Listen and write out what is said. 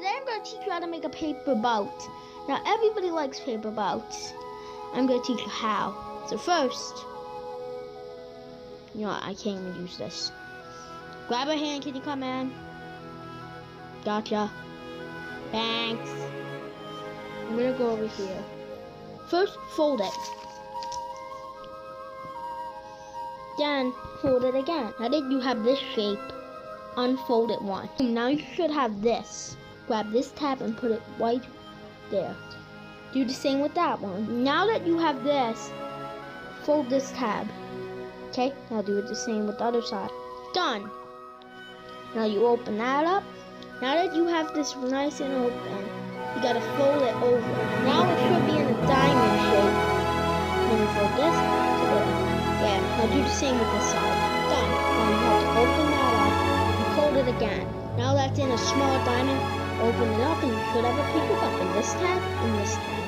Today I'm going to teach you how to make a paper boat. Now everybody likes paper boats. I'm going to teach you how. So first, you know what, I can't even use this. Grab a hand, can you come in? Gotcha. Thanks. I'm going to go over here. First, fold it. Then, fold it again. Now that you have this shape, unfold it once. Now you should have this. Grab this tab and put it right there. Do the same with that one. Now that you have this, fold this tab. Okay, now do it the same with the other side. Done. Now you open that up. Now that you have this nice and open, you gotta fold it over. Now it should be in a diamond shape. Then you fold this to there. Yeah, now do the same with this side. Done. Now you have to open that up and fold it again. Now that's in a small diamond, open it up and you should have a paper cup in this tab and this tab.